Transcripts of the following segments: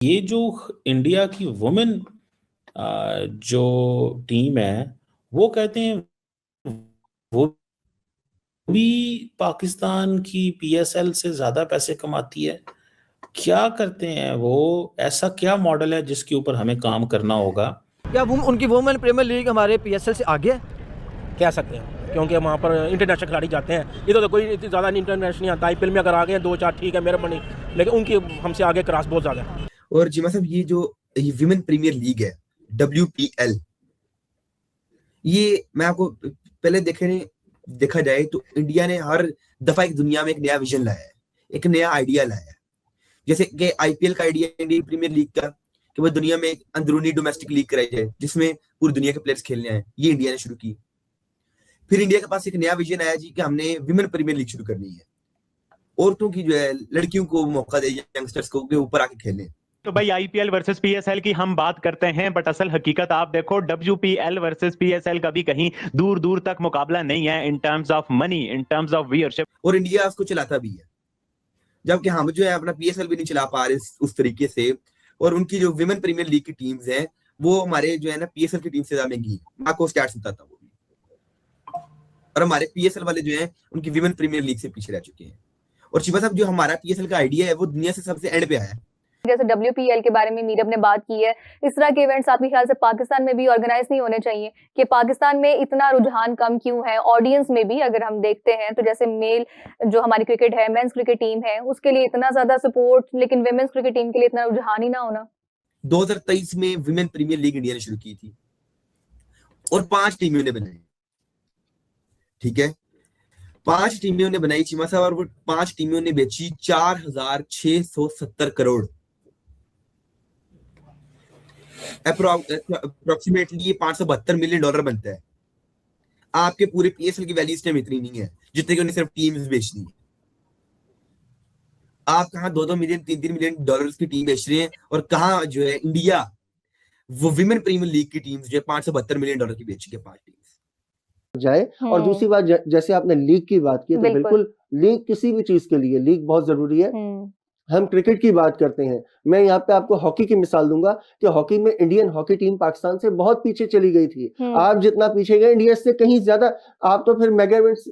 ये जो इंडिया की वुमेन जो टीम है, वो कहते हैं वो भी पाकिस्तान की पीएसएल से ज्यादा पैसे कमाती है। क्या करते हैं वो? ऐसा क्या मॉडल है जिसके ऊपर हमें काम करना होगा? क्या उनकी वुमेन प्रीमियर लीग हमारे पीएसएल से आगे है? कह सकते हैं, क्योंकि वहाँ पर इंटरनेशनल खिलाड़ी जाते हैं। इधर तो कोई इतनी ज़्यादा इंटरनेशनल नहीं आता। आईपीएल में अगर आ गए 2-4 ठीक है, मेहरबानी, लेकिन उनकी हमसे आगे क्रॉस बहुत ज़्यादा है। और जी साहब, ये जो विमेन प्रीमियर लीग है WPL, ये मैं आपको पहले देखा जाए तो इंडिया ने हर दफा एक दुनिया में एक नया विजन लाया है, एक नया आइडिया लाया है। जैसे कि आईपीएल का आइडिया इंडियन प्रीमियर लीग का कि वो दुनिया में एक अंदरूनी डोमेस्टिक लीग कराई जाए जिसमें पूरी दुनिया के प्लेयर्स खेलने आए, ये इंडिया ने शुरू की। फिर इंडिया के पास एक नया विजन आया जी कि हमने विमेन प्रीमियर लीग शुरू करनी है, औरतों की जो है, लड़कियों को मौका दे, यंगस्टर्स को ऊपर आके खेलने। तो भाई आईपीएल वर्सेस पीएसएल की हम बात करते हैं, बट असल हकीकत आप देखो, WPL वर्सेस पीएसएल का भी कहीं दूर दूर तक मुकाबला नहीं है in terms of money, in terms of viewership. और इंडिया उसको चलाता भी है, जबकि हम जो है अपना पीएसएल भी नहीं चला पा रहे उस तरीके से। और उनकी जो विमेन प्रीमियर लीग की टीम्स हैं वो हमारे जो है ना पीएसएल की टीम से ज्यादा महंगी है। मैं आपको स्टैट्स बताता हूँ। और हमारे पीएसएल वाले जो हैं उनकी विमेन प्रीमियर लीग से पीछे रह चुके हैं। और शिवा साहब, जो हमारा पीएसएल का आइडिया है वो दुनिया से सबसे एंड पे आया है। जैसे WPL के बारे में मीरब ने बात की है, इस तरह के इवेंट्स आपके ख्याल से पाकिस्तान में भी ऑर्गेनाइज नहीं होने चाहिए? कि पाकिस्तान में इतना रुझान कम क्यों है? ऑडियंस में भी अगर हम देखते हैं तो जैसे मेल जो हमारी क्रिकेट है, मेंस क्रिकेट टीम है, उसके लिए इतना ज्यादा सपोर्ट, लेकिन विमेंस क्रिकेट टीम के लिए इतना रुझान ही ना होना। 2023 में विमेन प्रीमियर लीग इंडिया ने शुरू की थी और 5 टीमें ने बनाई। ठीक है, 5 टीमें ने बनाई चीमा साहब, और वो 5 टीमों ने बेची 4670 करोड़। अप्रोक्सीमेटली ये $572 मिलियन बनता है। आपके पूरे पीएसएल की वैल्यू इस टाइम इतनी नहीं है जितने की उन्हें सिर्फ टीम्स बेचनी है। आप कहां 2-2 मिलियन, 3-3 मिलियन डॉलर्स की टीम बेच रहे हैं, और कहां जो है इंडिया वो विमेन प्रीमियर लीग की टीम्स जो है $572 मिलियन की बेची है 5 टीम्स जाए। और दूसरी बात, जैसे आपने लीग की बात की, तो बिल्कुल लीग किसी भी चीज के लिए लीग बहुत जरूरी है। हम क्रिकेट की बात करते हैं, मैं यहाँ पे आपको हॉकी की मिसाल दूंगा कि हॉकी में इंडियन हॉकी टीम पाकिस्तान से बहुत पीछे चली गई थी। आप जितना पीछे गए इंडिया से कहीं ज्यादा। आप तो फिर मेगा इवेंट्स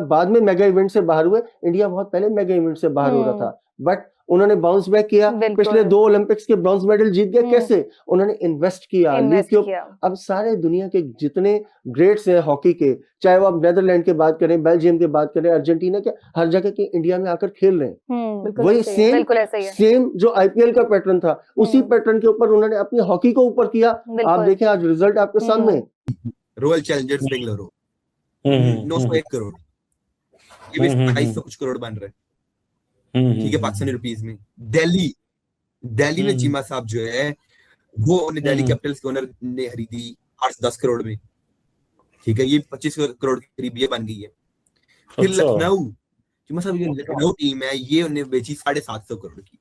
बाद में मेगा इवेंट से बाहर हुए, इंडिया बहुत पहले मेगा इवेंट से बाहर हो रहा था, बट उन्होंने बाउंस बैक किया। पिछले 2 ओलंपिक्स के ब्रॉन्ज मेडल जीत गए। कैसे? उन्होंने इन्वेस्ट किया लीग के ऊपर। अब सारे दुनिया के जितने ग्रेट्स हैं हॉकी के, चाहे वो आप नेदरलैंड की बात करें, बेल्जियम की बात करें, अर्जेंटीना के, हर जगह के इंडिया में आकर खेल रहे हैं। वही सेम जो आईपीएल का पैटर्न था, उसी पैटर्न के ऊपर उन्होंने अपनी हॉकी को ऊपर किया। आप देखें आज रिजल्ट आपके सामने। रॉयल चैलेंजर्स बेंगलुरु 901 करोड़, ये भी 250 कुछ करोड़ बन रहे हैं। ठीक है, पाकिस्तानी रुपीस में। दिल्ली में चीमा साहब जो है वो दिल्ली कैपिटल्स के ओनर ने खरीदी 8-10 करोड़ में। ठीक है, ये 25 करोड़ के करीब ये बन गई है। फिर लखनऊ, चीमा साहब ये लखनऊ टीम है, ये उन्हें बेची 750 करोड़ की।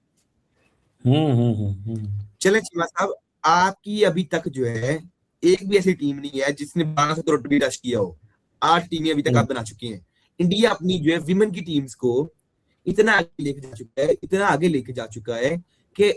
चले चीमा साहब, आपकी अभी तक जो है एक भी ऐसी टीम नहीं है जिसने 1200 करोड़ भी टच किया हो। 8 टीमें अभी तक आप बना चुके हैं। इंडिया अपनी जो है विमेन की टीम्स को इतना आगे लेके जा चुका है कि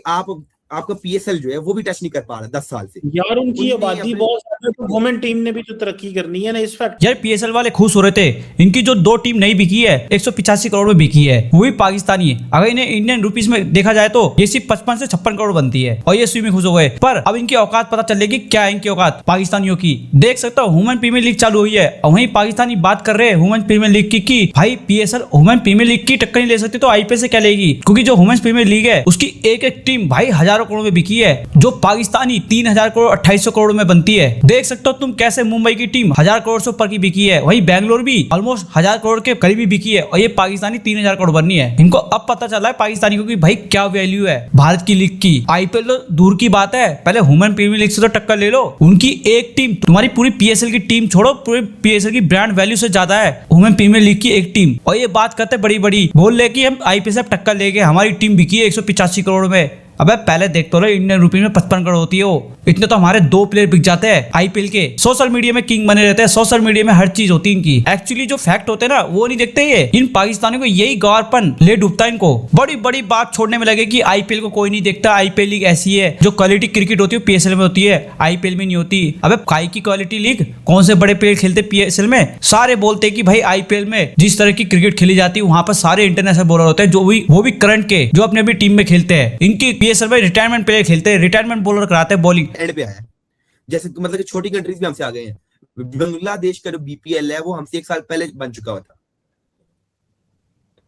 आपका पीएसएल जो है वो भी टच नहीं कर पा रहा 10 साल से। यार उनकी आबादी बहुत ज्यादा, तो वुमेन टीम ने भी तो तरक्की करनी है ना इस फैक्ट। यार पीएसएल वाले खुश हो रहे थे, इनकी जो 2 टीम नहीं बिकी है 185 करोड़ में बिकी है, वो भी पाकिस्तानी है। अगर इन्हें इंडियन रुपीस में देखा जाए तो ये सिर्फ 55 से 56 करोड़ बनती है, और ये सुई में खुश हो गए। पर अब इनकी औकात पता चलेगी क्या है इनकी औकात पाकिस्तानियों की। देख सकते हो वुमेन प्रीमियर लीग चालू हुई है, और वहीं पाकिस्तानी बात कर रहे हैं वुमेन प्रीमियर लीग की भाई पीएसएल वुमेन प्रीमियर लीग की टक्कर नहीं ले सकती तो आईपीएल से क्या लेगी? क्योंकि जो वुमेन प्रीमियर लीग है उसकी एक एक टीम भाई हजारों करोड़ में बिकी है, जो पाकिस्तानी 3000 करोड़ 2800 करोड़ में बनती है। देख सकते हो तुम कैसे मुंबई की टीम 1000 करोड़ से ऊपर की बिकी है, वही बेंगलोर भी ऑलमोस्ट 1000 करोड़ के करीबी बिकी है, और ये पाकिस्तानी 3000 करोड़ बननी है। इनको अब पता चला है पाकिस्तानी को कि भाई क्या वैल्यू है भारत की लीग की। आईपीएल तो दूर की बात है, पहले वुमेन प्रीमियर लीग से तो टक्कर ले लो। उनकी एक टीम, तुम्हारी पूरी पीएसएल की टीम छोड़ो, पूरी पीएसएल की ब्रांड वैल्यू से ज्यादा है वुमेन प्रीमियर लीग की एक टीम। और ये बात करते बड़ी बड़ी, बोल रहे कि हम आईपीएल से टक्कर लेके हमारी टीम बिकी है 185 करोड़ में। अबे पहले देख तो रहे इंडियन रुपीज में 55 करोड़ होती है वो, इतने तो हमारे 2 प्लेयर बिक जाते हैं आईपीएल के। सोशल मीडिया में किंग बने रहते हैं, सोशल मीडिया में हर चीज होती है इनकी। एक्चुअली जो फैक्ट होते हैं ना वो नहीं देखते ये। इन पाकिस्तानियों को यही गौरपन ले डूबता है इनको। बड़ी बड़ी बात छोड़ने में लगे कि आईपीएल को कोई नहीं देखता, आईपीएल लीग ऐसी है, जो क्वालिटी क्रिकेट होती है पीएसएल में होती है, आईपीएल में नहीं होती। अबे काई की क्वालिटी लीग, कौन से बड़े प्लेयर खेलते पीएसएल में? सारे बोलते हैं कि भाई आईपीएल में जिस तरह की क्रिकेट खेली जाती है वहां पर सारे इंटरनेशनल बॉलर होते हैं, जो वो भी करंट के, जो अपने अपनी टीम में खेलते हैं। इनकी पीएसएल में रिटायरमेंट प्लेयर खेलते हैं, रिटायरमेंट बॉलर कराते हैं बॉलिंग। एंड पे आया, जैसे मतलब कि छोटी कंट्रीज भी हमसे आ गए हैं। बांग्लादेश का जो बीपीएल है वो हमसे 1 साल पहले बन चुका हुआ था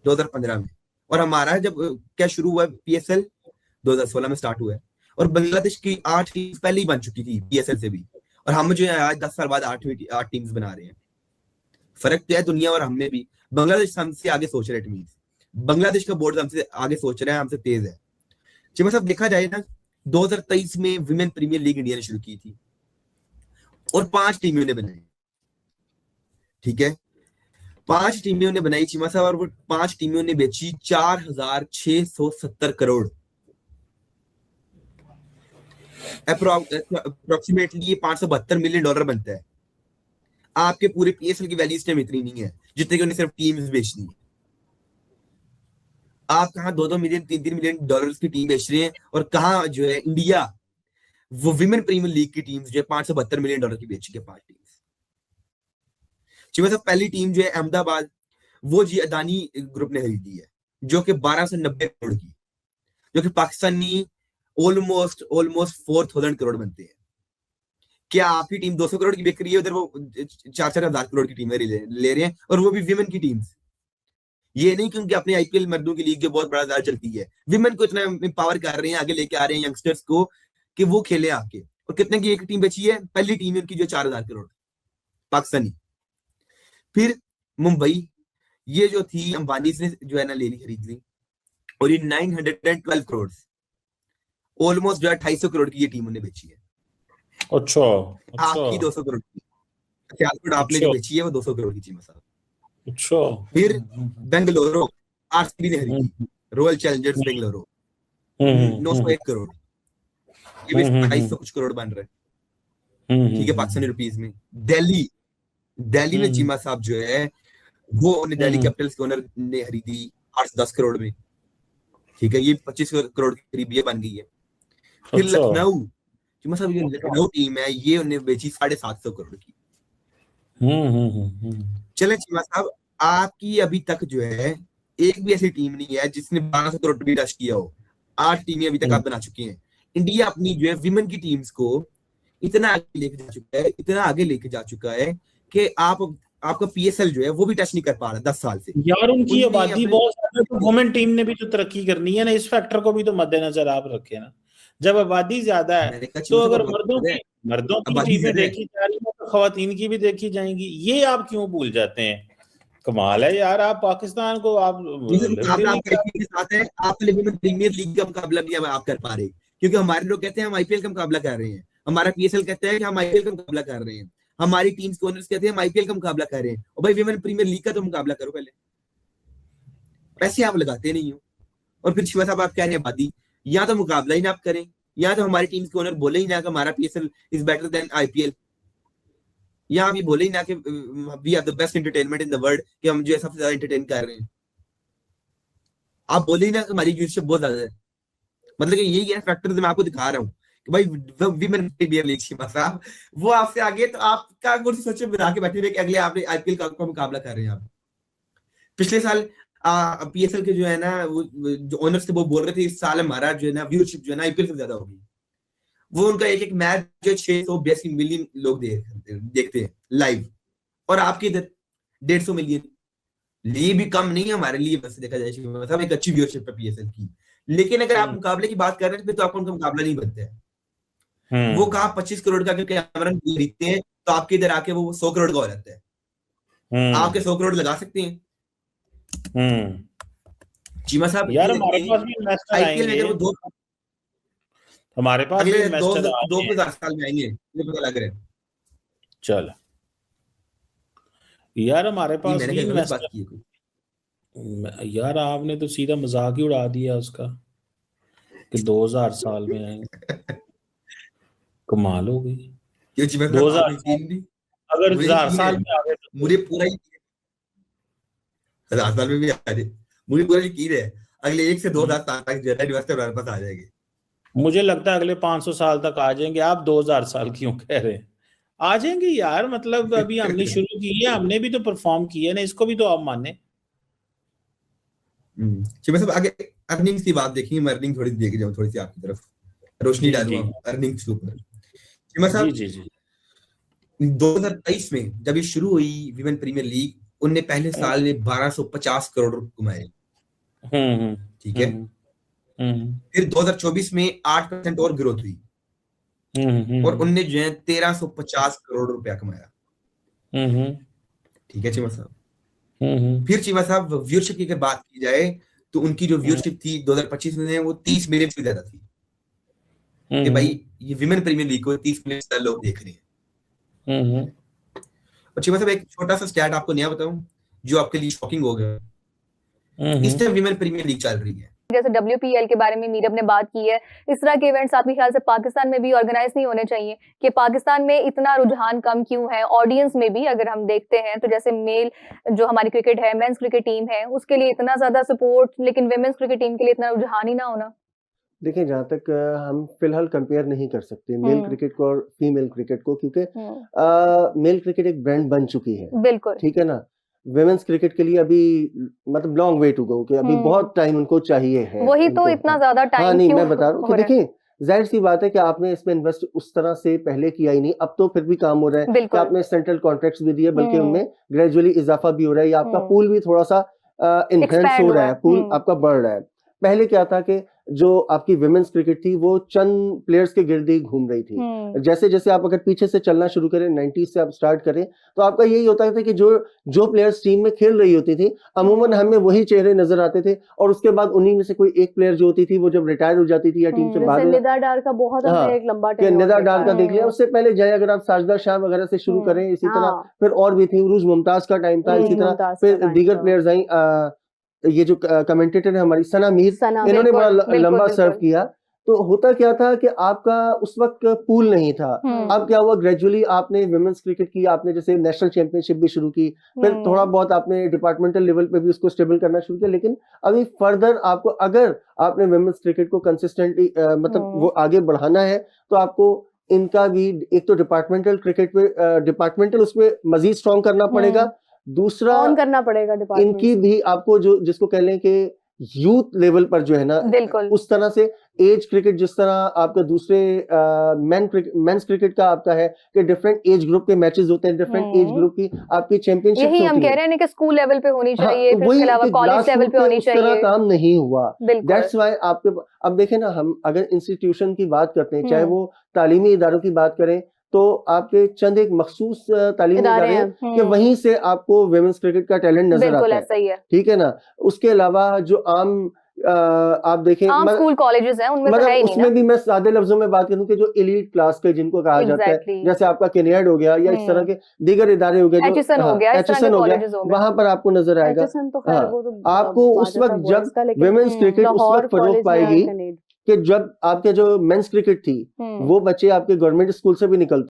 2015 में, और हमारा जब क्या शुरू हुआ पीएसएल 2016 में स्टार्ट हुआ है, और बांग्लादेश की 8 टीम्स पहले ही बन चुकी थी पीएसएल से भी, और हम जो है आज 10 साल बाद 8 टीम्स बना रहे हैं। फर्क तो है दुनिया और हमने भी। बांग्लादेश हमसे आगे सोच रहे हैं, बांग्लादेश का बोर्ड हमसे आगे सोच रहा है, हमसे तेज है। चिमा साहब देखा जाए ना, 2023 में विमेन प्रीमियर लीग इंडिया ने शुरू की थी और 5 टीमें ने बनाई, ठीक है, 5 टीमें ने बनाई चिमा साहब, और वो 5 टीमों ने बेची 4670 करोड़। अप्रोक्सीमेटली ये $572 मिलियन बनता है। आपके पूरे पीएसएल की वैल्यू इस टाइम इतनी नहीं है जितने की उन्हें सिर्फ टीम्स बेचनी है। आप कहां 2-2 मिलियन $3-3 मिलियन की टीम बेच रहे हैं, और कहां जो है इंडिया वो विमेन प्रीमियर लीग की टीम्स जो है $572 मिलियन की बेची है 5 टीम्स। चिमा साहब पहली टीम जो है अहमदाबाद, वो जी अदानी ग्रुप ने खरीदी है, जो कि 1290 करोड़ की, जो कि पाकिस्तानी ऑलमोस्ट 4000 करोड़ बनते हैं। क्या आपकी टीम 200 करोड़ की बिक रही है, उधर वो 4-4 हजार करोड़ की टीमें ले रहे हैं, और वो भी विमेन की टीम्स। ये नहीं क्योंकि अपने आईपीएल मर्दों की लीग जो बहुत बड़ा ज्यादा चलती है, विमेन को इतना पावर कर रहे हैं, आगे लेके आ रहे हैं यंगस्टर्स को कि वो खेले आपके। और कितने की एक टीम बची है? पहली टीम है उनकी जो 4000 करोड़ पाकिस्तानी। फिर मुंबई, ये जो थी अंबानी से जो है ना ले ली, खरीद ली, और ये 912 करोड़, ऑलमोस्ट जो है 250 करोड़ की ये टीम उन्हें बेची है। अच्छा आपकी 200 करोड़ की, सियालकोट आपने जो बेची है वो 200 करोड़ की कीमत। अच्छा। फिर बेंगलुरु आरसीबी ने खरीदी, रॉयल चैलेंजर्स बेंगलुरु, 901 करोड़, ये भी 250 कुछ करोड़ बन रहे हैं, ठीक है, पाकिस्तानी रुपीस में। दिल्ली में चीमा साहब जो है वो उन्हें दिल्ली कैपिटल्स के ओनर ने खरीदी 810 करोड़ में, ठीक है, ये 25 करोड़ की करीब ये बन गई है। फिर लखनऊ, चीमा साहब ये लखनऊ टीम है, ये उन्हें बेची 750 करोड़ की। चले चीमा साहब, आपकी अभी तक जो है एक भी ऐसी टीम नहीं है जिसने 1200 करोड़ भी टच किया हो। 8 टीमें अभी तक आप बना चुके हैं। इंडिया अपनी जो है विमेन की टीम्स को इतना आगे लेके जा चुका है, इतना आगे लेके जा चुका है कि आपका पीएसएल जो है वो भी टच नहीं कर पा रहा 10 साल से। यार उनकी आबादी बहुत ज्यादा, तो वुमेन टीम ने भी तो तरक्की करनी है ना, इस फैक्टर को भी तो मद्देनजर आप रखें ना। जब आबादी ज्यादा है तो अगर मर्दों की टीमें देखी जा रही है तो खवातीन की भी देखी जाएंगी, ये आप क्यों भूल जाते हैं? कमाल है यार, आप पाकिस्तान को आप के साथ है, आप प्रीमियर लीग का मुकाबला भी आप कर पा रहे, क्योंकि हमारे लोग कहते हैं हम आईपीएल का मुकाबला कर रहे हैं, हमारा पीएसएल कहता है कि हम आईपीएल का मुकाबला कर रहे हैं, हमारी टीम्स के ओनर्स कहते हैं हम आईपीएल का मुकाबला कर रहे हैं। और भाई विमेन प्रीमियर लीग का तो मुकाबला करो पहले, पैसे आप लगाते नहीं हो। और फिर शिवा साहब आप कह रहे हैं आबादी, या तो मुकाबला ही ना आप करें, या तो हमारी टीम्स के ओनर बोले ही ना कि हमारा PSL is better than IPL, या आप ये बोले ही ना कि we are the best entertainment in the world, कि हम जो है सबसे ज्यादा एंटरटेन कर रहे हैं। आप बोले ही ना कि हमारी व्यूअरशिप बहुत ज्यादा है। मतलब कि यही है फैक्टर मैं आपको दिखा रहा हूँ कि भाई विमेन प्रीमियर लीग शिवा साहब वो आपसे आगे, तो आपका कुछ सोचे बना के बैठे रहे कि अगले आपने आईपीएल का मुकाबला कर रहे हैं आप। पिछले साल पीएसएल के जो है ना वो जो ओनर्स थे वो बोल रहे थे इस साल हमारा जो है ना व्यूअरशिप जो है ना आईपीएल से ज्यादा होगी। वो उनका एक मैच जो 682 मिलियन लोग देखते हैं लाइव, और आपके इधर 150 मिलियन, ये भी कम नहीं है हमारे लिए। बस देखा जाए मतलब एक अच्छी व्यूअरशिप है पीएसएल की। लेकिन अगर आप मुकाबले की बात कर रहे हैं फिर तो आपको उनका मुकाबला नहीं बनता है। वो कहा 25 करोड़ का क्योंकि कैमरा खरीदते हैं, तो आपके इधर आके वो 100 करोड़ का हो जाता है। आपके 100 करोड़ लगा सकते हैं चीमा साहब। यार हमारे पास भी इन्वेस्टर आएंगे, वो दो हमारे पास अगले 2000 साल में आएंगे, ये पता लग रहा है। चल यार हमारे पास भी बात की यार आपने तो सीधा मजाक ही उड़ा दिया उसका। कि 2000 साल में आएंगे। कमाल हो गई। क्यों चीमा साहब 2000 आपने यकीन नहीं? अगर मुझे 1000 यकीन साल है, में आ गए तो मुझे पूरा ही 1000 साल में भी आ जाए, मुझे पूरा यकीन है अगले 1 से 2000 साल तक जनरल यूनिवर्सिटी हमारे पास आ जाएगी। मुझे लगता है अगले 500 साल तक आ जाएंगे। आप 2000 साल क्यों कह रहे हैं? आ जाएंगे यार, मतलब अभी हमने शुरू की है, हमने भी तो परफॉर्म किया ना, इसको भी तो आप माने। चीमा साहब आगे अर्निंग्स की बात देखिए, मैं अर्निंग थोड़ी देख जाऊं, थोड़ी सी आपकी तरफ रोशनी जी डालूं जी अर्निंग्स के ऊपर। चीमा जी साहब जी जी 2023 में जब ये शुरू हुई विमेन प्रीमियर लीग, उनने पहले साल में 1250 करोड़ रुपए कमाए, ठीक है। फिर 2024 में 8% और ग्रोथ हुई और उनने जो है 1350 करोड़ रुपया कमाया, ठीक है चीमा साहब। फिर चीमा साहब व्यूअरशिप की अगर बात की जाए तो उनकी जो व्यूअरशिप थी 2025 में वो 30 मिलियन से ज्यादा थी, कि भाई ये विमेन प्रीमियर लीग को 30 मिलियन से लोग देख रहे हैं। और चीमा साहब एक छोटा सा स्टैट आपको नया बताऊं जो आपके लिए शॉकिंग होगा। इस टाइम विमेन प्रीमियर लीग चल रही है, जैसे WPL के बारे में मीरब ने बात की है, इस तरह के इवेंट्स आपके ख्याल से पाकिस्तान में भी ऑर्गेनाइज नहीं होने चाहिए? कि पाकिस्तान में इतना रुझान कम क्यों है? ऑडियंस में भी अगर हम देखते हैं तो जैसे मेल जो हमारी क्रिकेट है, मेंस क्रिकेट टीम है, उसके लिए इतना ज्यादा सपोर्ट, लेकिन विमेंस क्रिकेट टीम के लिए इतना रुझान ही ना होना। देखिए जहाँ तक हम फिलहाल कंपेयर नहीं कर सकते मेल क्रिकेट को और फीमेल क्रिकेट को, क्योंकि मेल क्रिकेट एक ब्रांड बन चुकी है, बिल्कुल, ठीक है ना। विमेंस क्रिकेट के लिए अभी मतलब लॉन्ग वे टू गो, कि अभी बहुत टाइम उनको चाहिए है। वही तो इतना ज्यादा टाइम हाँ नहीं क्यों मैं बता रहा हूँ कि हो रहा है? देखिए जाहिर सी बात है कि आपने इसमें इन्वेस्ट उस तरह से पहले किया ही नहीं, अब तो फिर भी काम हो रहा है कि बिल्कुल। आपने सेंट्रल कॉन्ट्रैक्ट्स भी दिए, बल्कि उनमें ग्रेजुअली इजाफा भी हो रहा है, या आपका पूल भी थोड़ा सा इनहेंस Expand हो रहा हुआ है, है। पूल आपका बढ़ रहा है। पहले क्या था कि जो आपकी विमेंस क्रिकेट थी वो चंद प्लेयर्स के गिर्द ही घूम रही थी। जैसे जैसे आप अगर पीछे से चलना शुरू करें, 90s से आप स्टार्ट करें, तो आपका यही होता था कि जो प्लेयर्स टीम में खेल रही होती थी अमूमन हमें वही चेहरे नजर आते थे, और उसके बाद उन्हीं में से कोई एक प्लेयर जो होती थी वो जब रिटायर हो जाती थी या टीम से बाहर, निदा डार का बहुत हमने एक लंबा निदा डार का देख लिया, उससे पहले जय अगर आप साजदा शाह वगैरह से शुरू करें, इसी तरह फिर और भी थी, उरूज मुमताज का टाइम था, इसी तरह फिर दीगर प्लेयर्स आई। ये जो कमेंटेटर है हमारी सना मीर, इन्होंने बड़ा लंबा सर्व किया। तो होता क्या था कि आपका उस वक्त पूल नहीं था। अब क्या हुआ, ग्रेजुअली आपने विमेंस क्रिकेट की, आपने जैसे नेशनल चैंपियनशिप भी शुरू की, फिर थोड़ा बहुत आपने डिपार्टमेंटल लेवल पे भी उसको स्टेबल करना शुरू किया, लेकिन अभी फर्दर आपको अगर आपने विमेंस क्रिकेट को कंसिस्टेंटली मतलब वो आगे बढ़ाना है, तो आपको इनका भी एक तो डिपार्टमेंटल क्रिकेट पे डिपार्टमेंटल उसमें मजीद स्ट्रॉन्ग करना पड़ेगा, दूसरा ऑन करना पड़ेगा डिपार्टमेंट, इनकी भी आपको जो जिसको कह लें कि यूथ लेवल पर जो है ना, बिल्कुल उस तरह से एज क्रिकेट जिस तरह आपके दूसरे मेंस क्रिकेट का आपका है कि डिफरेंट एज ग्रुप के मैचेस होते हैं, डिफरेंट एज ग्रुप की आपकी चैंपियनशिप यही हम कह रहे हैं कि स्कूल लेवल पे होनी चाहिए, फिर उसके अलावा कॉलेज लेवल पे होनी चाहिए। उस तरह काम नहीं हुआ, बिल्कुल। दैट्स व्हाई आपके अब देखें ना, हम अगर इंस्टीट्यूशन की बात करते हैं, चाहे वो तालीमी इदारों की बात करें, तो आपके चंद एक मखसूस तालीमी इदारे हैं कि वहीं से आपको विमेंस क्रिकेट का टैलेंट नजर आता है, सही है, ठीक है ना। उसके अलावा जो आम आप देखें स्कूल कॉलेजेस हैं, उनमें तो है ही नहीं उसमें भी मैं सादे लफ्जों में बात करूं कि जो एलीट क्लास के जिनको कहा जाता है, जैसे आपका केनियाड हो गया या इस तरह के दीगर इदारे हो गए, एचएसएन हो गया, वहां पर आपको नजर आएगा। आपको उस वक्त जब विमेंस क्रिकेट उस वक्त फरोग पाएगी कि जब आपके जो मेंस क्रिकेट थी वो बच्चे आपके गवर्नमेंट स्कूल से भी निकलते